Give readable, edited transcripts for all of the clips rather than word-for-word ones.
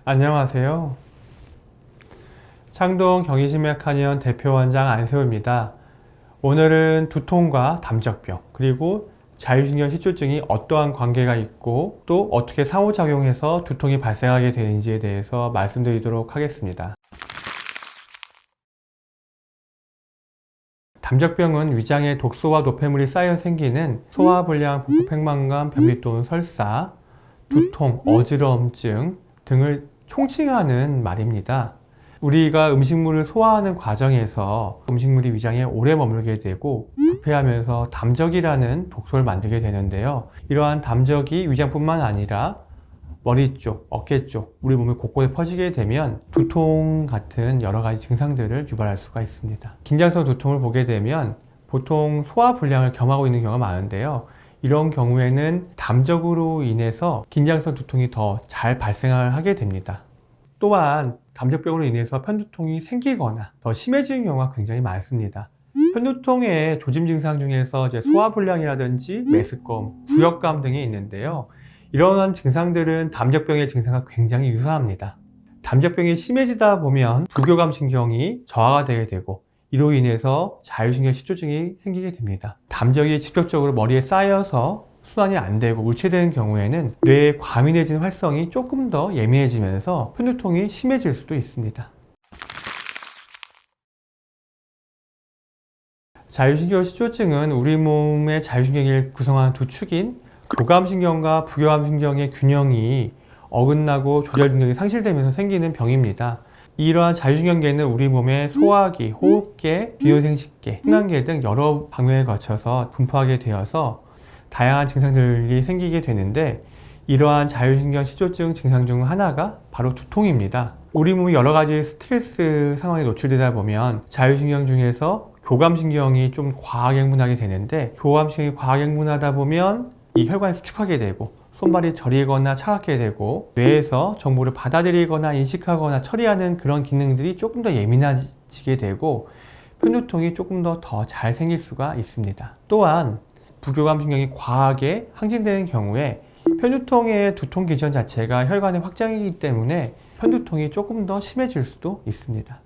안녕하세요. 창동 경희심혈관의원 대표원장 안세호입니다. 오늘은 두통과 담적병 그리고 자율신경실조증이 어떠한 관계가 있고 또 어떻게 상호작용해서 두통이 발생하게 되는지에 대해서 말씀드리도록 하겠습니다. 담적병은 위장에 독소와 노폐물이 쌓여 생기는 소화불량, 복부팽만감, 변비 또는 설사, 두통, 어지러움증 등을 총칭하는 말입니다. 우리가 음식물을 소화하는 과정에서 음식물이 위장에 오래 머물게 되고 부패하면서 담적이라는 독소를 만들게 되는데요. 이러한 담적이 위장뿐만 아니라 머리 쪽, 어깨 쪽, 우리 몸의 곳곳에 퍼지게 되면 두통 같은 여러 가지 증상들을 유발할 수가 있습니다. 긴장성 두통을 보게 되면 보통 소화불량을 겸하고 있는 경우가 많은데요. 이런 경우에는 담적으로 인해서 긴장성 두통이 더 잘 발생을 하게 됩니다. 또한 담적병으로 인해서 편두통이 생기거나 더 심해지는 경우가 굉장히 많습니다. 편두통의 조짐 증상 중에서 소화불량이라든지 메스꺼움, 구역감 등이 있는데요. 이러한 증상들은 담적병의 증상과 굉장히 유사합니다. 담적병이 심해지다 보면 부교감 신경이 저하가 되게 되고 이로 인해서 자율신경 실조증이 생기게 됩니다. 담적이 직접적으로 머리에 쌓여서 순환이 안 되고 울체되는 경우에는 뇌의 과민해진 활성이 조금 더 예민해지면서 편두통이 심해질 수도 있습니다. 자율신경 실조증은 우리 몸의 자율신경을 구성하는 두 축인 교감신경과 부교감신경의 균형이 어긋나고 조절능력이 상실되면서 생기는 병입니다. 이러한 자율신경계는 우리 몸의 소화기, 호흡계, 비뇨생식계, 순환계 등 여러 방면에 거쳐서 분포하게 되어서 다양한 증상들이 생기게 되는데 이러한 자율신경 실조증 증상 중 하나가 바로 두통입니다. 우리 몸이 여러 가지 스트레스 상황에 노출되다 보면 자율신경 중에서 교감신경이 좀 과학행군하게 되는데 교감신경이 과학행군하다 보면 이 혈관이 수축하게 되고 손발이 저리거나 차갑게 되고 뇌에서 정보를 받아들이거나 인식하거나 처리하는 그런 기능들이 조금 더 예민해지게 되고 편두통이 조금 더 잘 생길 수가 있습니다. 또한 부교감신경이 과하게 항진되는 경우에 편두통의 두통 기전 자체가 혈관의 확장이기 때문에 편두통이 조금 더 심해질 수도 있습니다.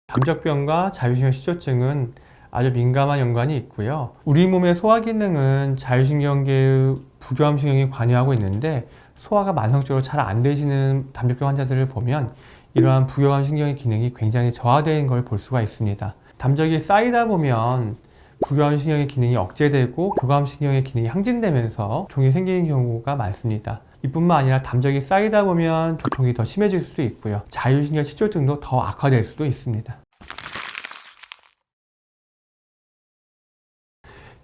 담적병과 자율신경 실조증은 아주 민감한 연관이 있고요. 우리 몸의 소화 기능은 자율신경계의 부교감신경이 관여하고 있는데 소화가 만성적으로 잘 안 되시는 담적병 환자들을 보면 이러한 부교감신경의 기능이 굉장히 저하되는 걸 볼 수가 있습니다. 담적이 쌓이다 보면 부교감신경의 기능이 억제되고 교감신경의 기능이 항진되면서 두통이 생기는 경우가 많습니다. 이뿐만 아니라 담적이 쌓이다 보면 두통이 더 심해질 수도 있고요. 자율신경 실조증도 더 악화될 수도 있습니다.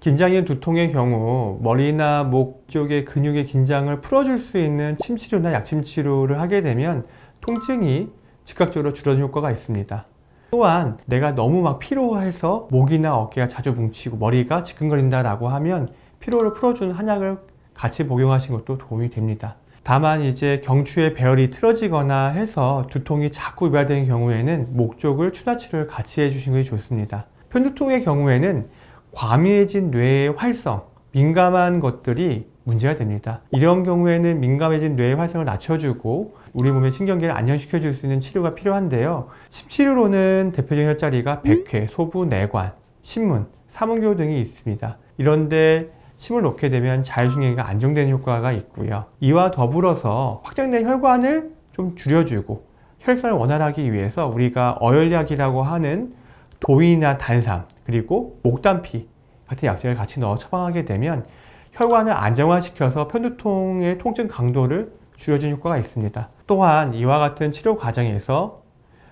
긴장인 두통의 경우 머리나 목 쪽의 근육의 긴장을 풀어줄 수 있는 침치료나 약침치료를 하게 되면 통증이 즉각적으로 줄어드는 효과가 있습니다. 또한 내가 너무 피로해서 목이나 어깨가 자주 뭉치고 머리가 지끈거린다 라고 하면 피로를 풀어주는 한약을 같이 복용하시는 것도 도움이 됩니다. 다만 이제 경추의 배열이 틀어지거나 해서 두통이 자꾸 유발되는 경우에는 목 쪽을 추나치료를 같이 해주시는 것이 좋습니다. 편두통의 경우에는 과민해진 뇌의 활성, 민감한 것들이 문제가 됩니다. 이런 경우에는 민감해진 뇌의 활성을 낮춰주고 우리 몸의 신경계를 안정시켜줄 수 있는 치료가 필요한데요. 침치료로는 대표적인 혈자리가 백회, 소부, 내관, 신문, 삼은교 등이 있습니다. 이런데 침을 놓게 되면 자율신경계가 안정되는 효과가 있고요. 이와 더불어서 확장된 혈관을 좀 줄여주고 혈액순환을 원활하기 위해서 우리가 어혈약이라고 하는 도인이나 단삼 그리고 목단피 같은 약재를 같이 넣어 처방하게 되면 혈관을 안정화시켜서 편두통의 통증 강도를 줄여주는 효과가 있습니다. 또한 이와 같은 치료 과정에서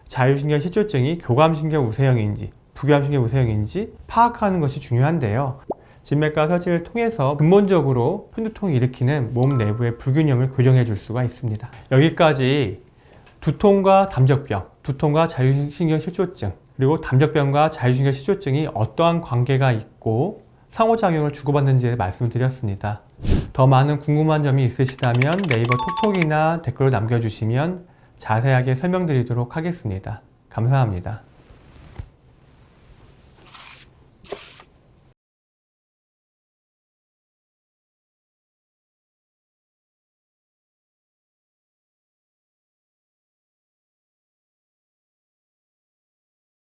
자율신경 실조증이 교감신경 우세형인지 부교감신경 우세형인지 파악하는 것이 중요한데요. 진맥과 설치를 통해서 근본적으로 편두통을 일으키는 몸 내부의 불균형을 교정해 줄 수가 있습니다. 여기까지 두통과 담적병, 두통과 자율신경 실조증 그리고 담적병과 자율신경 실조증이 어떠한 관계가 있고 상호작용을 주고받는지에 말씀을 드렸습니다. 더 많은 궁금한 점이 있으시다면 네이버 톡톡이나 댓글로 남겨주시면 자세하게 설명드리도록 하겠습니다. 감사합니다.